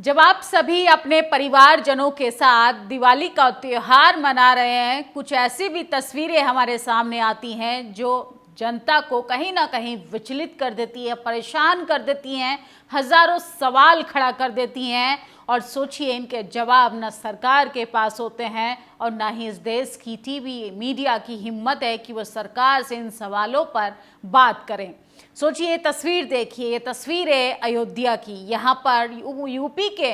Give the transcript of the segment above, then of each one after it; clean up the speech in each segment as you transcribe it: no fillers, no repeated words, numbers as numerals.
जब आप सभी अपने परिवारजनों के साथ दिवाली का त्योहार मना रहे हैं, कुछ ऐसी भी तस्वीरें हमारे सामने आती हैं जो जनता को कहीं ना कहीं विचलित कर देती है, परेशान कर देती हैं, हजारों सवाल खड़ा कर देती हैं। और सोचिए, इनके जवाब न सरकार के पास होते हैं और ना ही इस देश की टीवी मीडिया की हिम्मत है कि वो सरकार से इन सवालों पर बात करें। सोचिए, तस्वीर देखिए, ये तस्वीर है अयोध्या की। यहाँ पर यूपी के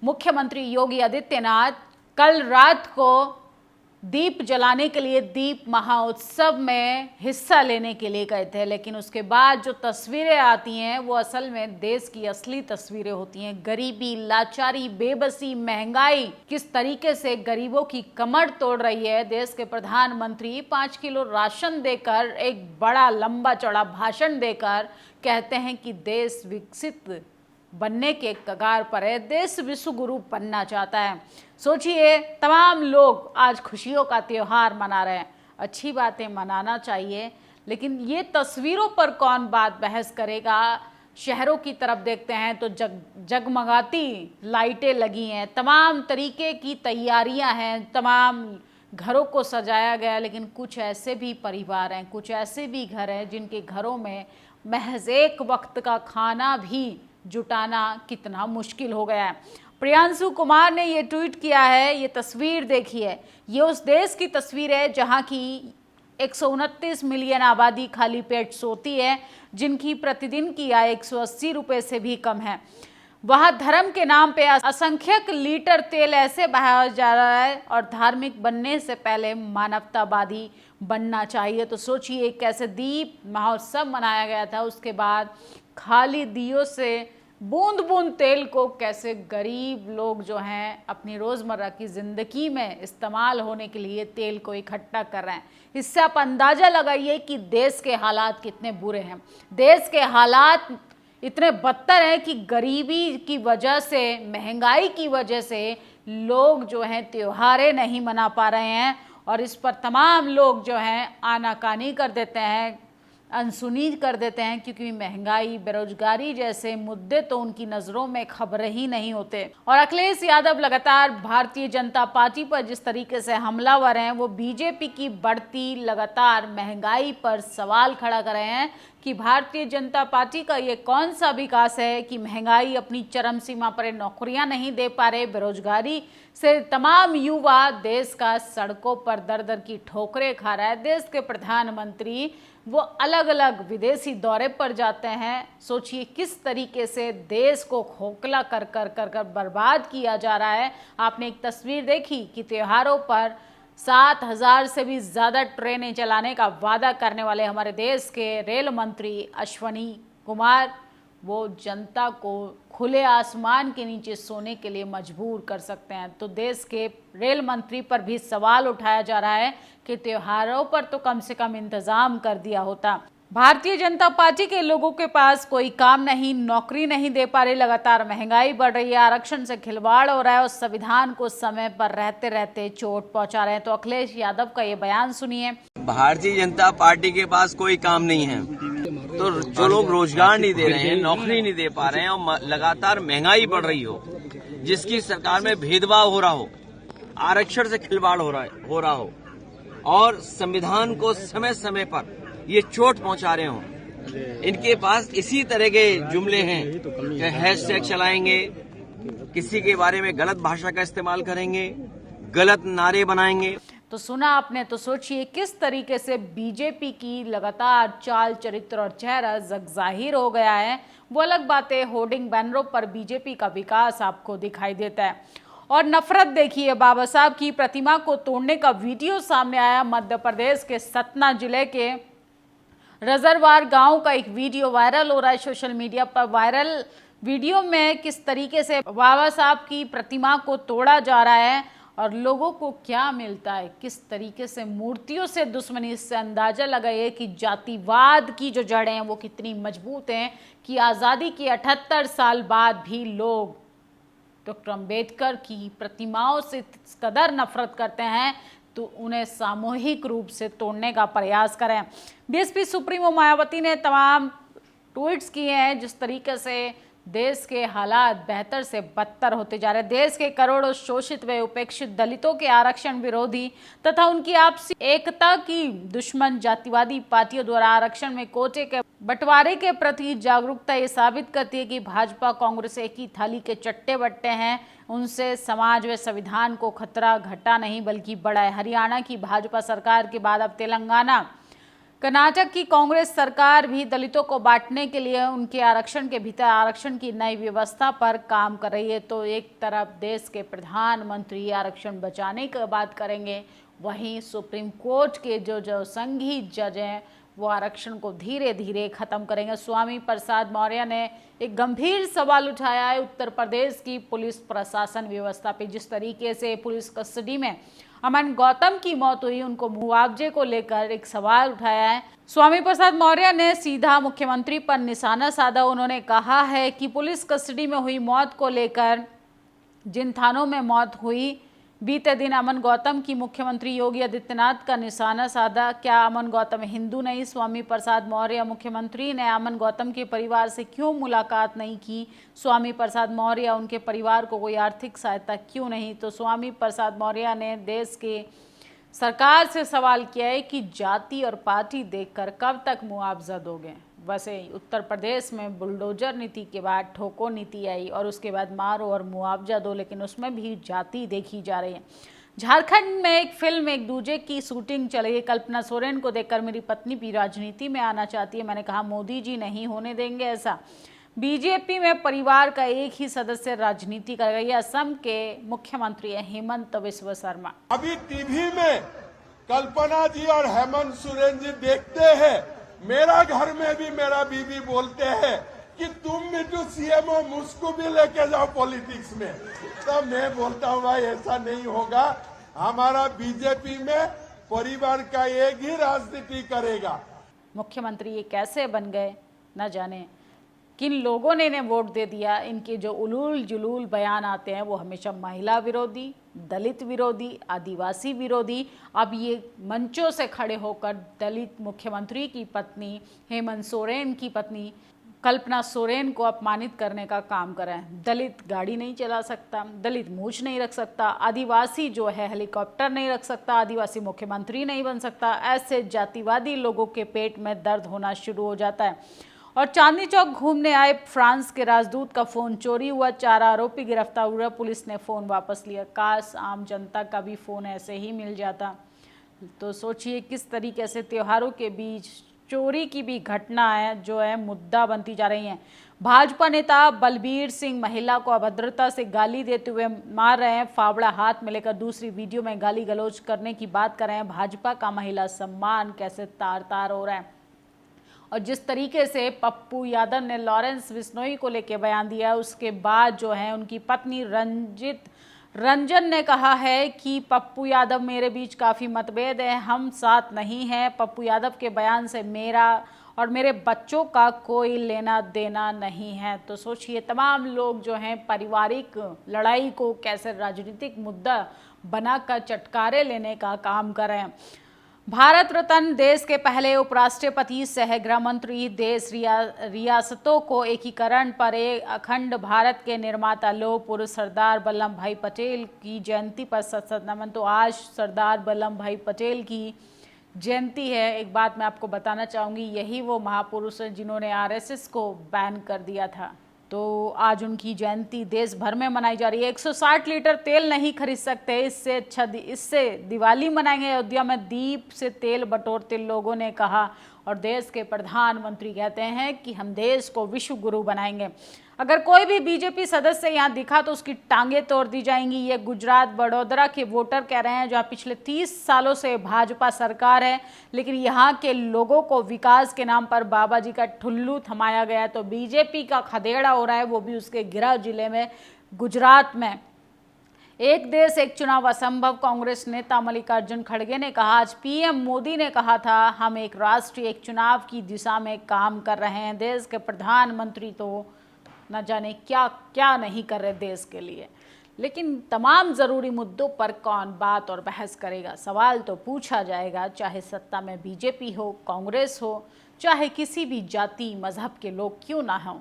मुख्यमंत्री योगी आदित्यनाथ कल रात को दीप जलाने के लिए दीप महोत्सव में हिस्सा लेने के लिए गए थे, लेकिन उसके बाद जो तस्वीरें आती हैं वो असल में देश की असली तस्वीरें होती हैं। गरीबी, लाचारी, बेबसी, महंगाई किस तरीके से गरीबों की कमर तोड़ रही है। देश के प्रधानमंत्री 5 किलो राशन देकर, एक बड़ा लंबा चौड़ा भाषण देकर कहते हैं कि देश विकसित बनने के कगार पर है, देश विश्व गुरु बनना चाहता है। सोचिए, तमाम लोग आज खुशियों का त्योहार मना रहे हैं। अच्छी बातें मनाना चाहिए, लेकिन ये तस्वीरों पर कौन बात बहस करेगा। शहरों की तरफ देखते हैं तो जगमगाती लाइटें लगी हैं, तमाम तरीके की तैयारियां हैं, तमाम घरों को सजाया गया। लेकिन कुछ ऐसे भी परिवार हैं, कुछ ऐसे भी घर हैं जिनके घरों में महज एक वक्त का खाना भी जुटाना कितना मुश्किल हो गया है। प्रियांशु कुमार ने ये ट्वीट किया है, ये तस्वीर देखिए। ये उस देश की तस्वीर है जहां की 129 मिलियन आबादी खाली पेट सोती है, जिनकी प्रतिदिन की आय 180 रुपये से भी कम है। वहाँ धर्म के नाम पे असंख्यक लीटर तेल ऐसे बहाया जा रहा है और धार्मिक बनने से पहले मानवतावादी बनना चाहिए। तो सोचिए, कैसे दीप महोत्सव मनाया गया था, उसके बाद खाली दियों से बूंद बूंद तेल को कैसे गरीब लोग जो हैं अपनी रोज़मर्रा की ज़िंदगी में इस्तेमाल होने के लिए तेल को इकट्ठा कर रहे हैं। इससे आप अंदाज़ा लगाइए कि देश के हालात कितने बुरे हैं। देश के हालात इतने बदतर हैं कि गरीबी की वजह से, महंगाई की वजह से लोग जो हैं त्योहारें नहीं मना पा रहे हैं और इस पर तमाम लोग जो हैं आनाकानी कर देते हैं, अनसुनी कर देते हैं, क्योंकि महंगाई, बेरोजगारी जैसे मुद्दे तो उनकी नज़रों में खबर ही नहीं होते। और अखिलेश यादव लगातार भारतीय जनता पार्टी पर जिस तरीके से हमलावर हैं, वो बीजेपी की बढ़ती लगातार महंगाई पर सवाल खड़ा कर रहे हैं कि भारतीय जनता पार्टी का ये कौन सा विकास है कि महंगाई अपनी चरम सीमा पर, नौकरियां नहीं दे पा रहे, बेरोजगारी से तमाम युवा देश का सड़कों पर दर दर की ठोकरें खा रहा है। देश के प्रधानमंत्री वो अलग अलग विदेशी दौरे पर जाते हैं। सोचिए, किस तरीके से देश को खोखला कर कर कर कर बर्बाद किया जा रहा है। आपने एक तस्वीर देखी कि त्योहारों पर 7,000 से भी ज़्यादा ट्रेनें चलाने का वादा करने वाले हमारे देश के रेल मंत्री अश्विनी कुमार, वो जनता को खुले आसमान के नीचे सोने के लिए मजबूर कर सकते हैं। तो देश के रेल मंत्री पर भी सवाल उठाया जा रहा है कि त्योहारों पर तो कम से कम इंतजाम कर दिया होता। भारतीय जनता पार्टी के लोगों के पास कोई काम नहीं, नौकरी नहीं दे पा रहे, लगातार महंगाई बढ़ रही है, आरक्षण से खिलवाड़ हो रहा है और संविधान को समय पर रहते रहते चोट पहुंचा रहे हैं। तो अखिलेश यादव का ये बयान सुनिए। भारतीय जनता पार्टी के पास कोई काम नहीं है, तो जो लोग रोजगार नहीं दे रहे हैं, नौकरी नहीं दे पा रहे हैं और लगातार महंगाई बढ़ रही हो, जिसकी सरकार में भेदभाव हो रहा हो, आरक्षण से खिलवाड़ हो रहा हो और संविधान को समय समय पर ये चोट पहुंचा रहे हो, इनके पास इसी तरह के जुमले हैं कि हैशटैग चलाएंगे, किसी के बारे में गलत भाषा का इस्तेमाल करेंगे, गलत नारे बनाएंगे। तो सुना आपने। तो सोचिए, किस तरीके से बीजेपी की लगातार चाल, चरित्र और चेहरा जगजाहिर हो गया है। वो अलग बात है, होर्डिंग बैनरों पर बीजेपी का विकास आपको दिखाई देता है। और नफरत देखिए, बाबा साहब की प्रतिमा को तोड़ने का वीडियो सामने आया। मध्य प्रदेश के सतना जिले के रजरवार गांव का एक वीडियो वायरल हो रहा है सोशल मीडिया पर। वायरल वीडियो में किस तरीके से बाबा साहब की प्रतिमा को तोड़ा जा रहा है और लोगों को क्या मिलता है, किस तरीके से मूर्तियों से दुश्मनी। इससे अंदाजा लगाइए कि जातिवाद की जो जड़ें हैं वो कितनी मजबूत हैं कि आज़ादी के 78 साल बाद भी लोग डॉक्टर अम्बेडकर की प्रतिमाओं से इस कदर नफरत करते हैं तो उन्हें सामूहिक रूप से तोड़ने का प्रयास करें। बीएसपी सुप्रीमो मायावती ने तमाम ट्वीट्स किए हैं जिस तरीके से देश के हालात बेहतर से बदतर होते जा रहे हैं। देश के करोड़ों शोषित व उपेक्षित दलितों के आरक्षण विरोधी तथा उनकी आपसी एकता की दुश्मन जातिवादी पार्टियों द्वारा आरक्षण में कोटे के बंटवारे के प्रति जागरूकता ये साबित करती है कि भाजपा कांग्रेस एक ही थाली के चट्टे बट्टे हैं। उनसे समाज व संविधान को खतरा घटा नहीं बल्कि बढ़ा है। हरियाणा की भाजपा सरकार के बाद अब तेलंगाना कर्नाटक की कांग्रेस सरकार भी दलितों को बांटने के लिए उनके आरक्षण के भीतर आरक्षण की नई व्यवस्था पर काम कर रही है। तो एक तरफ देश के प्रधानमंत्री आरक्षण बचाने की बात करेंगे, वहीं सुप्रीम कोर्ट के जो संघी जज हैं वो आरक्षण को धीरे धीरे खत्म करेंगे। स्वामी प्रसाद मौर्य ने एक गंभीर सवाल उठाया है उत्तर प्रदेश की पुलिस प्रशासन व्यवस्था पे। जिस तरीके से पुलिस कस्टडी में अमन गौतम की मौत हुई, उनको मुआवजे को लेकर एक सवाल उठाया है। स्वामी प्रसाद मौर्य ने सीधा मुख्यमंत्री पर निशाना साधा। उन्होंने कहा है कि पुलिस कस्टडी में हुई मौत को लेकर जिन थानों में मौत हुई, बीते दिन अमन गौतम की मुख्यमंत्री योगी आदित्यनाथ का निशाना साधा। क्या अमन गौतम हिंदू नहीं? स्वामी प्रसाद मौर्य मुख्यमंत्री ने अमन गौतम के परिवार से क्यों मुलाकात नहीं की? स्वामी प्रसाद मौर्य उनके परिवार को कोई आर्थिक सहायता क्यों नहीं? तो स्वामी प्रसाद मौर्य ने देश के सरकार से सवाल किया है कि जाति और पार्टी देखकर कब तक मुआवजा दोगे? वैसे उत्तर प्रदेश में बुलडोजर नीति के बाद ठोको नीति आई और उसके बाद मारो और मुआवजा दो, लेकिन उसमें भी जाति देखी जा रही है। झारखंड में एक फिल्म एक दूजे की शूटिंग चल रही है। कल्पना सोरेन को देखकर मेरी पत्नी भी राजनीति में आना चाहती है। मैंने कहा मोदी जी नहीं होने देंगे ऐसा। बीजेपी में परिवार का एक ही सदस्य राजनीति कर रही है। असम के मुख्यमंत्री है हेमंत बिस्वा शर्मा। अभी टीवी में कल्पना जी और हेमंत सोरेन जी देखते हैं। मेरा घर में भी मेरा बीवी बोलते हैं कि तुम भी तो सीएम हो, मुझको भी लेके जाओ पॉलिटिक्स में। तो मैं बोलता हूँ भाई ऐसा नहीं होगा। हमारा बीजेपी में परिवार का एक ही राजनीति करेगा। मुख्यमंत्री ये कैसे बन गए न जाने, किन लोगों ने इन्हें वोट दे दिया। इनके जो उलूल जुलूल बयान आते हैं वो हमेशा महिला विरोधी, दलित विरोधी, आदिवासी विरोधी। अब ये मंचों से खड़े होकर दलित मुख्यमंत्री की पत्नी हेमंत सोरेन की पत्नी कल्पना सोरेन को अपमानित करने का काम कर रहे हैं। दलित गाड़ी नहीं चला सकता, दलित मूछ नहीं रख सकता, आदिवासी जो है हेलीकॉप्टर नहीं रख सकता, आदिवासी मुख्यमंत्री नहीं बन सकता। ऐसे जातिवादी लोगों के पेट में दर्द होना शुरू हो जाता है। और चांदनी चौक घूमने आए फ्रांस के राजदूत का फोन चोरी हुआ, 4 आरोपी गिरफ्तार हुए। पुलिस ने फोन वापस लिया। काश आम जनता का भी फोन ऐसे ही मिल जाता। तो सोचिए किस तरीके से त्योहारों के बीच चोरी की भी घटना है जो है मुद्दा बनती जा रही है। भाजपा नेता बलबीर सिंह महिला को अभद्रता से गाली देते हुए मार रहे हैं। फावड़ा हाथ में लेकर दूसरी वीडियो में गाली गलौज करने की बात कर रहे हैं। भाजपा का महिला सम्मान कैसे तार तार हो रहा है। और जिस तरीके से पप्पू यादव ने लॉरेंस बिश्नोई को लेकर बयान दिया, उसके बाद जो है उनकी पत्नी रंजन ने कहा है कि पप्पू यादव मेरे बीच काफ़ी मतभेद है, हम साथ नहीं हैं। पप्पू यादव के बयान से मेरा और मेरे बच्चों का कोई लेना देना नहीं है। तो सोचिए तमाम लोग जो हैं पारिवारिक लड़ाई को कैसे राजनीतिक मुद्दा बनाकर चटकारे लेने का काम कर रहे हैं। भारत रत्न देश के पहले उपराष्ट्रपति सह गृह मंत्री देश रियासतों को एकीकरण पर एक अखंड भारत के निर्माता लौह पुरुष सरदार वल्लभ भाई पटेल की जयंती पर सत नमन। तो आज सरदार वल्लभ भाई पटेल की जयंती है। एक बात मैं आपको बताना चाहूँगी, यही वो महापुरुष हैं जिन्होंने आरएसएस को बैन कर दिया था। तो आज उनकी जयंती देश भर में मनाई जा रही है। 160 लीटर तेल नहीं खरीद सकते, इससे दिवाली मनाएंगे। अयोध्या में दीप से तेल बटोरते लोगों ने कहा। और देश के प्रधानमंत्री कहते हैं कि हम देश को विश्व गुरु बनाएंगे। अगर कोई भी बीजेपी सदस्य यहाँ दिखा तो उसकी टांगे तोड़ दी जाएंगी। ये गुजरात वडोदरा के वोटर कह रहे हैं, जहाँ पिछले 30 सालों से भाजपा सरकार है, लेकिन यहाँ के लोगों को विकास के नाम पर बाबा जी का ठुल्लू थमाया गया। तो बीजेपी का खदेड़ा हो रहा है, वो भी उसके गृह जिले में गुजरात में। एक देश एक चुनाव असंभव। कांग्रेस नेता मल्लिकार्जुन खड़गे ने कहा, आज पीएम मोदी ने कहा था हम एक राष्ट्र एक चुनाव की दिशा में काम कर रहे हैं। देश के प्रधानमंत्री तो न जाने क्या क्या नहीं कर रहे देश के लिए, लेकिन तमाम ज़रूरी मुद्दों पर कौन बात और बहस करेगा। सवाल तो पूछा जाएगा, चाहे सत्ता में बीजेपी हो, कांग्रेस हो, चाहे किसी भी जाति मजहब के लोग क्यों ना हों।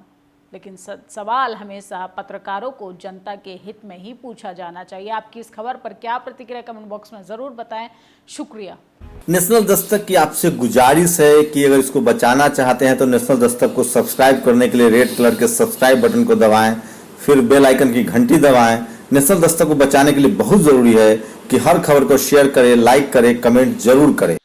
लेकिन सवाल हमेशा पत्रकारों को जनता के हित में ही पूछा जाना चाहिए। आपकी इस खबर पर क्या प्रतिक्रिया, कमेंट बॉक्स में जरूर बताएं। शुक्रिया। नेशनल दस्तक की आपसे गुजारिश है कि अगर इसको बचाना चाहते हैं तो नेशनल दस्तक को सब्सक्राइब करने के लिए रेड कलर के सब्सक्राइब बटन को दबाएं, फिर बेल आइकन की घंटी दबाएं। नेशनल दस्तक को बचाने के लिए बहुत जरूरी है कि हर खबर को शेयर करें, लाइक करें, कमेंट जरूर करें।